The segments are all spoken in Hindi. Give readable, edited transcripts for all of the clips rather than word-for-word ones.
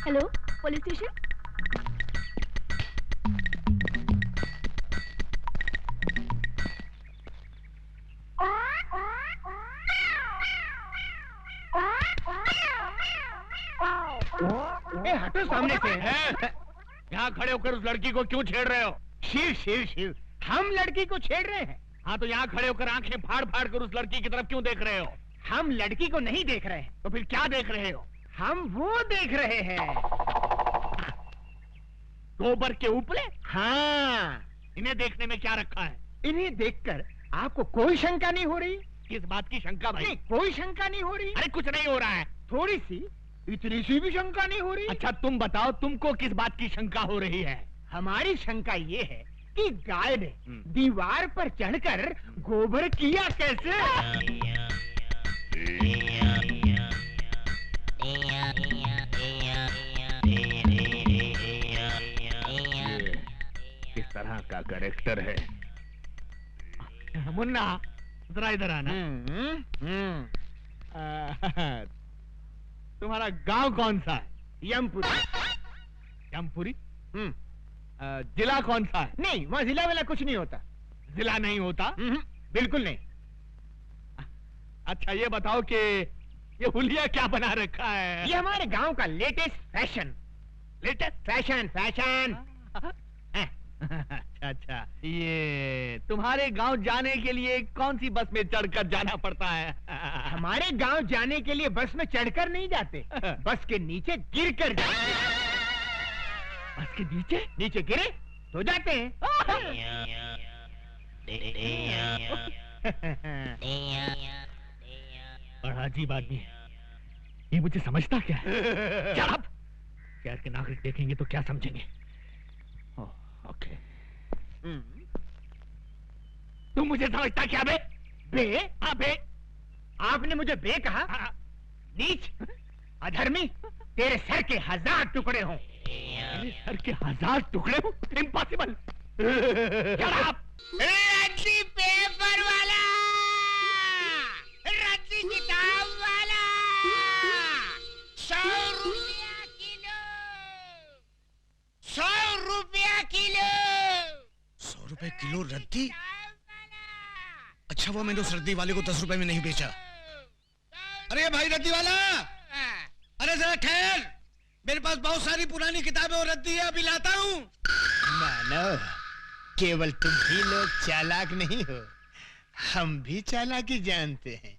Hello, police station. हटो सामने से। यहाँ खड़े होकर उस लड़की को क्यों छेड़ रहे हो? शिव शिव शिव, हम लड़की को छेड़ रहे हैं। हाँ तो यहाँ खड़े होकर आंखें फाड़ फाड़ कर उस लड़की की तरफ क्यों देख रहे हो? हम लड़की को नहीं देख रहे हैं। तो फिर क्या देख रहे हो? हम वो देख रहे हैं, गोबर के उपले। हाँ, इन्हें देखने में क्या रखा है? इन्हें देखकर आपको कोई शंका नहीं हो रही? किस बात की शंका भाई? नहीं, कोई शंका नहीं हो रही। अरे कुछ नहीं हो रहा है। थोड़ी सी, इतनी सी भी शंका नहीं हो रही? अच्छा तुम बताओ, तुमको किस बात की शंका हो रही है? हमारी शंका ये है कि गाय ने दीवार पर चढ़कर गोबर किया कैसे? किस तरह का कैरेक्टर है? मुन्ना जरा इधर आना। तुम्हारा गांव कौन सा है? यमपुरी। यमपुरी? जिला कौन सा है? नहीं, वहाँ जिला वाला कुछ नहीं होता। जिला नहीं होता? बिल्कुल नहीं। अच्छा ये बताओ कि ये हुलिया क्या बना रखा है? ये हमारे गांव का latest fashion. Latest fashion fashion. अच्छा, ये तुम्हारे गांव जाने के लिए कौन सी बस में चढ़कर जाना पड़ता है? हमारे गांव जाने के लिए बस में चढ़कर नहीं जाते, बस के नीचे गिर कर जाते। बस के नीचे? नीचे गिरे तो जाते हैं। बड़ा अजीब आदमी है ये, मुझे समझता क्या है? शराब! शहर के नागरिक देखेंगे तो क्या समझेंगे? ओके। तुम मुझे समझता क्या बे? बे? हाँ बे। आपने मुझे बे कहा? नीच, अधर्मी, तेरे सर के 1000 टुकड़े हों। मेरे सर के 1000 टुकड़े हों? इम्पॉसिबल। शराब! रद्दी पेपर वाला, रद्दी किताब वाला, 100 रुपया किलो, 100 रुपया किलो। 100 रुपए किलो रद्दी? अच्छा वो मैंने उस रद्दी वाले को 10 रुपए में नहीं बेचा। अरे भाई रद्दी वाला, अरे जरा ठहर, मेरे पास बहुत सारी पुरानी किताबें और रद्दी है, अभी लाता हूँ। मानो, केवल तुम ही लोग चालाक नहीं हो, हम भी चालाकी जानते हैं।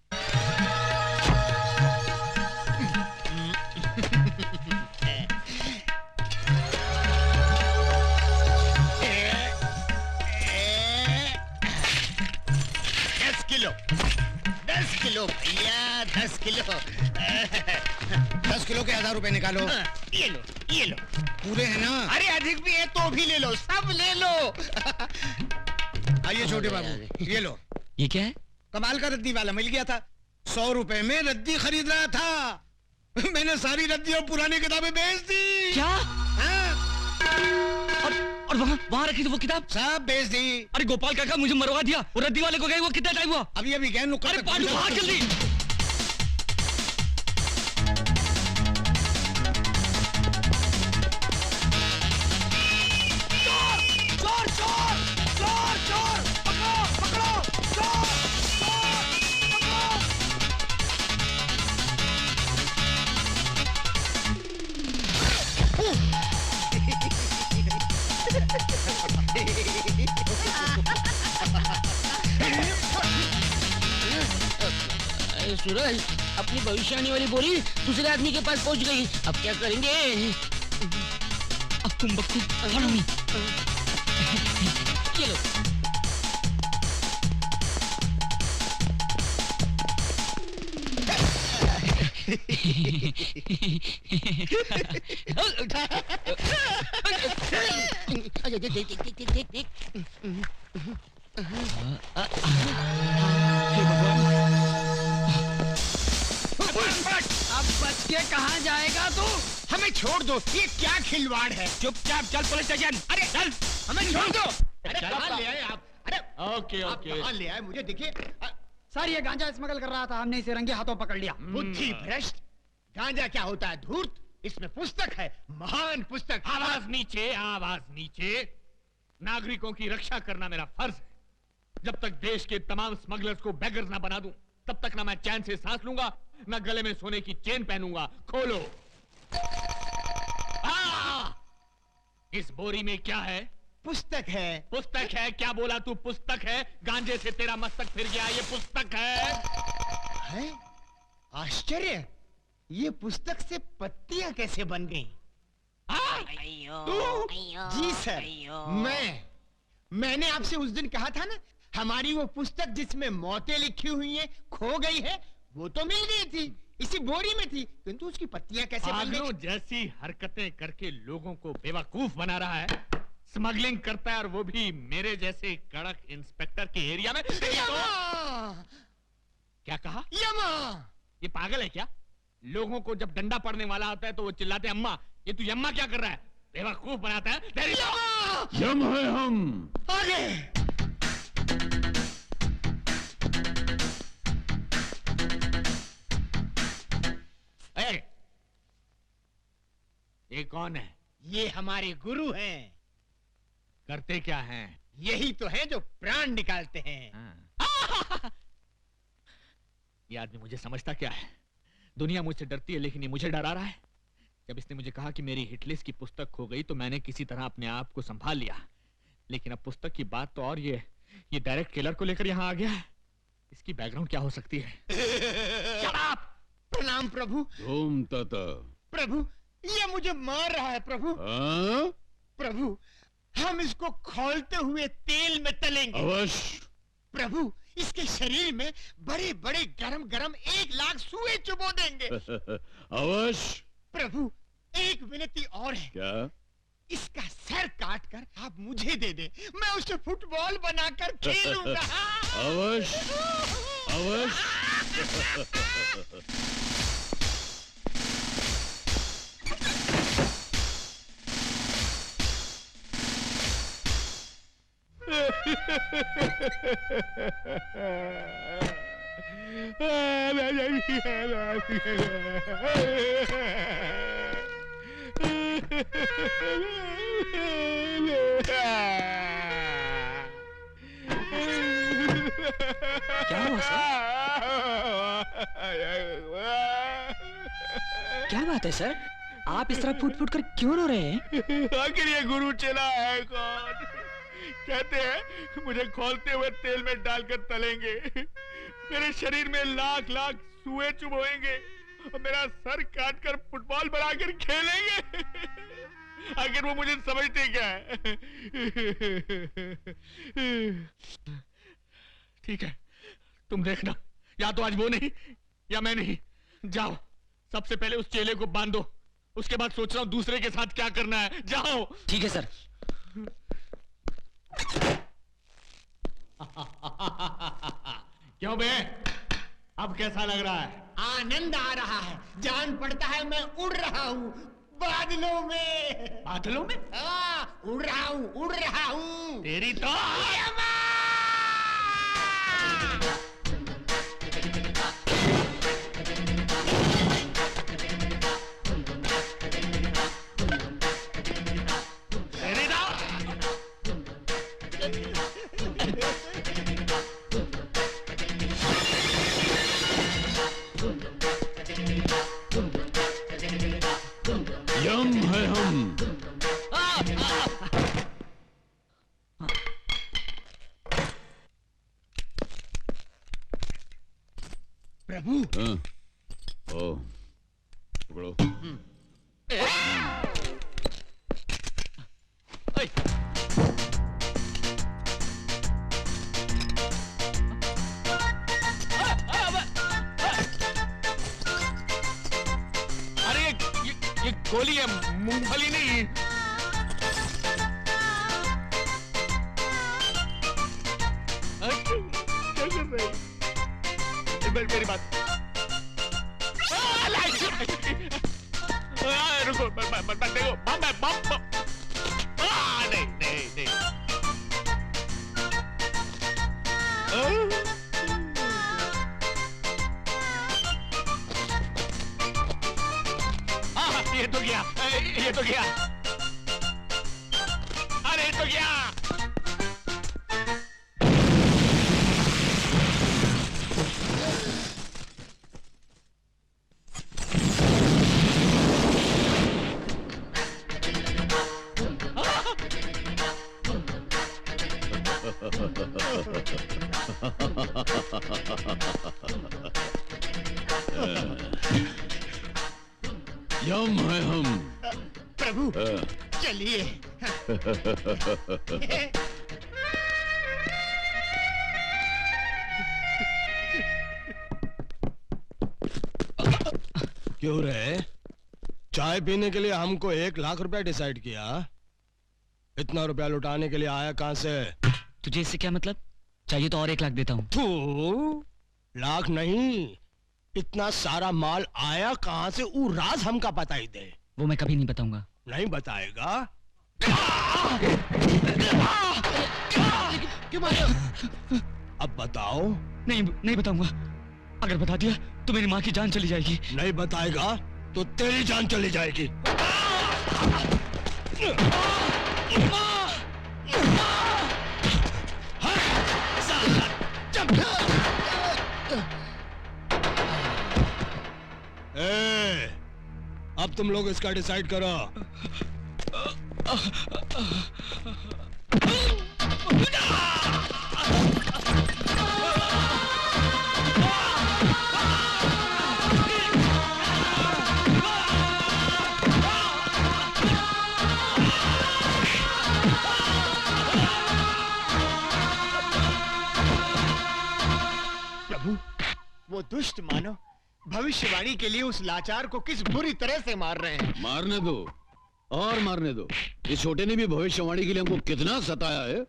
दस किलो भैया, 10 किलो। 10 किलो के 1000 रुपए निकालो। ये लो, ये लो। पूरे हैं ना? अरे अधिक भी है तो भी ले लो, सब ले लो। आइए छोटे बाबू, ये लो। ये क्या है? कमाल का रद्दी वाला मिल गया था, 100 रुपए में रद्दी खरीद रहा था। मैंने सारी रद्दी और पुरानी किताबें बेच दी। क्या? और वहाँ रखी थी वो किताब? सब बेच दी। अरे गोपाल काका मुझे मरवा दिया, वो रद्दी वाले को गए वो कितना टाइम हुआ? अभी अभी गए नुक्कड़। अरे पांडू भाग जल्दी। सूरज, अपनी भविष्यवाणी वाली बोली दूसरे आदमी के पास पहुंच गई, अब क्या करेंगे? अब तुम बच्चे follow me। चलो। अब बच के कहाँ जाएगा तू? हमें छोड़ दो, ये क्या खिलवाड़ है? चुपचाप चल पुलिस स्टेशन। अरे चल, हमें छोड़ दो। अरे चल, कहाँ ले आए आप? अरे ओके आप ओके। कहाँ ले आए मुझे दिखिए। सर ये गांजा स्मगल कर रहा था, हमने इसे रंगे हाथों पकड़ लिया। बुद्धि भ्रष्ट, गांजा क्या होता है? धूर्त। इसमें पुस्तक है, महान पुस्तक। आवाज नीचे, आवाज नीचे। नागरिकों की रक्षा करना मेरा फर्ज है। जब तक देश के तमाम स्मगलर्स को बेगर्स ना बना दूं, तब तक ना मैं चैन से सांस लूंगा, ना गले में सोने की चेन पहनूंगा। खोलो। इस बोरी में क्या है? पुस्तक है। पुस्तक है? क्या बोला तू? पुस्तक है? गांजे से तेरा मस्तक फिर गया, ये पुस्तक है। आश्चर्य, ये पुस्तक से पत्तियां कैसे बन गई? जी सर, मैंने आपसे उस दिन कहा था ना, हमारी वो पुस्तक जिसमें मौतें लिखी हुई हैं खो गई है। वो तो मिल गई थी, इसी बोरी में थी, किंतु उसकी पत्तियां कैसे बन गई? जैसी हरकतें करके लोगों को बेवकूफ बना रहा है, स्मगलिंग करता है, और वो भी मेरे जैसे कड़क इंस्पेक्टर के एरिया में। क्या कहा? यमा! ये पागल है क्या? लोगों को जब डंडा पड़ने वाला होता है तो वो चिल्लाते हैं अम्मा। ये तू यम्मा क्या कर रहा है? बेवकूफ बनाता है। यम है हम। आगे! ये कौन है? ये हमारे गुरु हैं। करते क्या हैं? यही तो है जो प्राण निकालते हैं। ये आदमी मुझे समझता क्या है? दुनिया मुझसे डरती है, लेकिन ये मुझे डरा रहा है। जब इसने मुझे कहा कि मेरी हिटलिस्ट की पुस्तक खो गई, तो मैंने किसी तरह अपने आप को संभाल लिया। लेकिन अब पुस्तक की बात तो और ये डायरेक्ट किलर को लेकर यहाँ आ गया है। इसकी बैकग्राउंड क्या हो सकती है? प्रणाम प्रभु। ओम तथा। प्रभु, ये मुझे मार रहा है प्रभु। प्रभु, हम इसको खौलते हुए तेल में तलेंगे। अवश्य। प्रभु, इसके शरीर में बड़े बड़े गरम गरम 1 लाख सुए चुबो देंगे। अवश्य। प्रभु, एक विनती और है। क्या? इसका सर काट कर आप मुझे दे दे, मैं उसे फुटबॉल बनाकर खेलूंगा। अवश्य, अवश्य। क्या हुआ सर? क्या बात है सर? आप इस तरह फूट फूट कर क्यों रो रहे हैं? आखिर ये गुरु चला है कौन? कहते हैं मुझे खौलते हुए तेल में डालकर तलेंगे, मेरे शरीर में लाख लाख सुए चुभोएंगे और मेरा सर काट कर फुटबॉल बनाकर खेलेंगे। आखिर वो मुझे समझते क्या है? ठीक है, तुम देखना, या तो आज वो नहीं या मैं नहीं। जाओ, सबसे पहले उस चेले को बांधो, उसके बाद सोच रहा हूं दूसरे के साथ क्या करना है। जाओ। ठीक है सर। क्यों बे, अब कैसा लग रहा है? आनंद आ रहा है, जान पड़ता है मैं उड़ रहा हूँ बादलों में। बादलों में? उड़ रहा हूँ, उड़ रहा हूँ। तेरी तो यम है हम। प्रभु। ओ, पकड़ो। अरे ये गोली है, मूंगफली नहीं। क्या कर रहे हैं? मेरी बात रुको, देखो बम है, बम। नहीं। ये तो गया। अरे ये तो गया। यम है हम। प्रभु चलिए। क्यों रे? चाय पीने के लिए हमको 1 लाख रुपया डिसाइड किया। इतना रुपया लुटाने के लिए आया कहां से? तुझे इससे क्या मतलब? चाहिए तो और 1 लाख देता हूँ। तू लाख नहीं, इतना सारा माल आया कहां से? वो राज हमका बता ही दे। वो मैं कभी नहीं बताऊंगा। नहीं बताएगा? क्यों मार रहे हो? अब बताओ। नहीं बताऊंगा। अगर बता दिया तो मेरी माँ की जान चली जाएगी। नहीं बताएगा तो तेरी जान चली जाएगी। अब तुम लोग इसका डिसाइड करो। प्रभु वो दुष्ट मानव भविष्यवाणी के लिए उस लाचार को किस बुरी तरह से मार रहे हैं। मारने दो और मारने दो। इस छोटे ने भी भविष्यवाणी के लिए हमको कितना सताया है,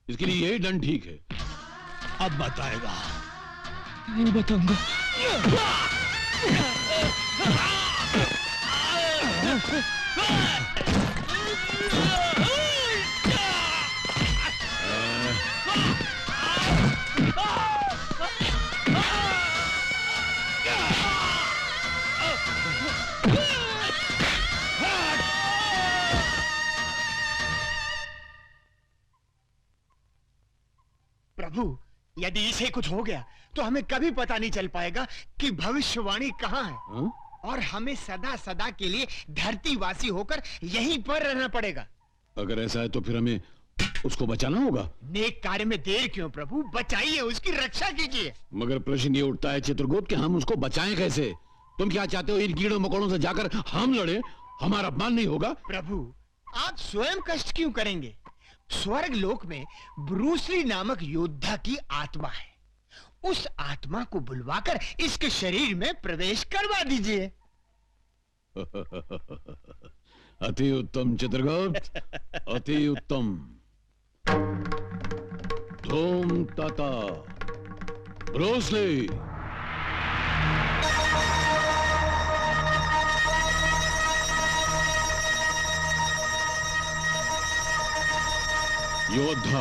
इसके लिए यही दंड ठीक है। अब बताएगा। नहीं बताऊंगा। प्रभु यदि इसे कुछ हो गया तो हमें कभी पता नहीं चल पाएगा कि भविष्यवाणी कहाँ है। हाँ? और हमें सदा सदा के लिए धरतीवासी होकर यहीं पर रहना पड़ेगा। अगर ऐसा है तो फिर हमें उसको बचाना होगा। नेक कार्य में देर क्यों प्रभु, बचाइए, उसकी रक्षा कीजिए। मगर प्रश्न ये उठता है चित्रगुप्त कि हम उसको बचाएं कैसे? तुम क्या चाहते हो इन कीड़ों मकोड़ों से जाकर हम लड़े? हमारा अपमान नहीं होगा? प्रभु आप स्वयं कष्ट क्यों करेंगे? स्वर्ग लोक में ब्रूसली नामक योद्धा की आत्मा है। उस आत्मा को बुलवाकर इसके शरीर में प्रवेश करवा दीजिए। अति उत्तम चित्रगुप्त, अति उत्तम। धूम तथा ब्रूसली। योद्धा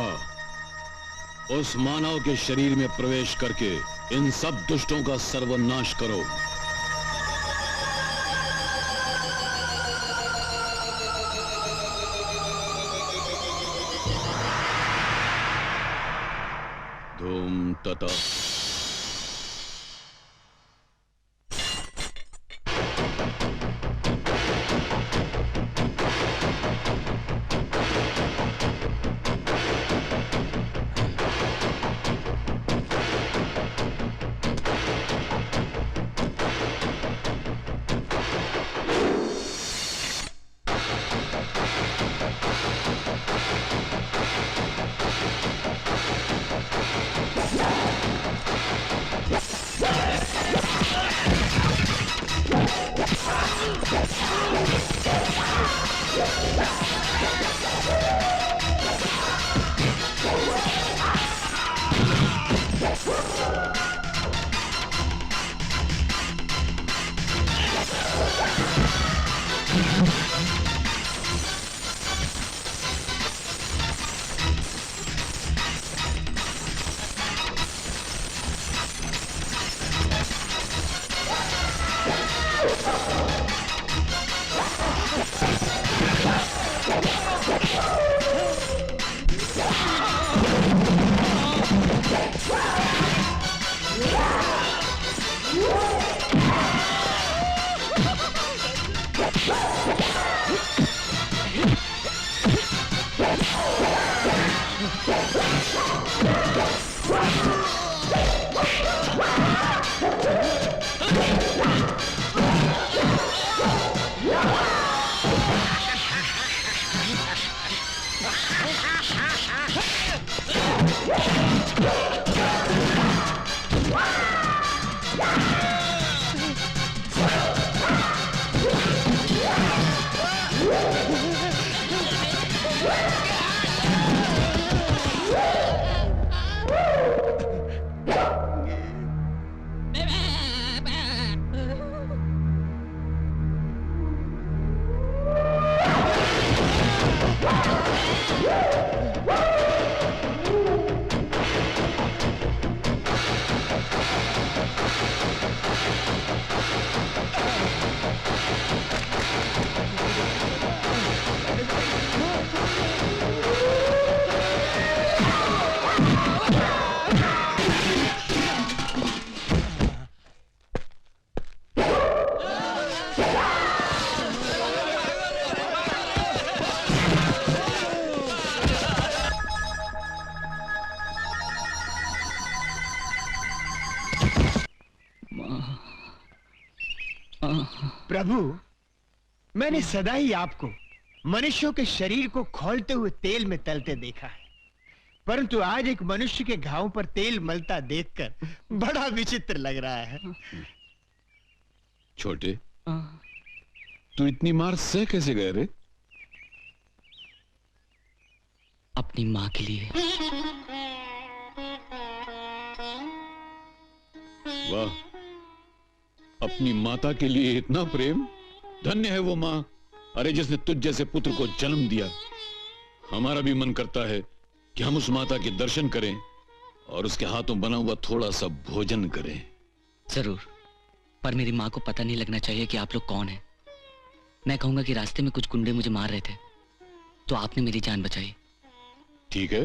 उस मानव के शरीर में प्रवेश करके इन सब दुष्टों का सर्वनाश करो। धूम तथा। प्रभु, मैंने सदा ही आपको मनुष्यों के शरीर को खोलते हुए तेल में तलते देखा है, परंतु आज एक मनुष्य के घावों पर तेल मलता देखकर बड़ा विचित्र लग रहा है। छोटे, तू इतनी मार सह कैसे गए रे? अपनी माँ के लिए। वाह, अपनी माता के लिए इतना प्रेम। धन्य है वो माँ, अरे जिसने तुझ जैसे पुत्र को जन्म दिया। हमारा भी मन करता है कि हम उस माता के दर्शन करें और उसके हाथों बना हुआ थोड़ा सा भोजन करें। जरूर, पर मेरी माँ को पता नहीं लगना चाहिए कि आप लोग कौन हैं। मैं कहूंगा कि रास्ते में कुछ गुंडे मुझे मार रहे थे, तो आपने मेरी जान बचाई। ठीक है।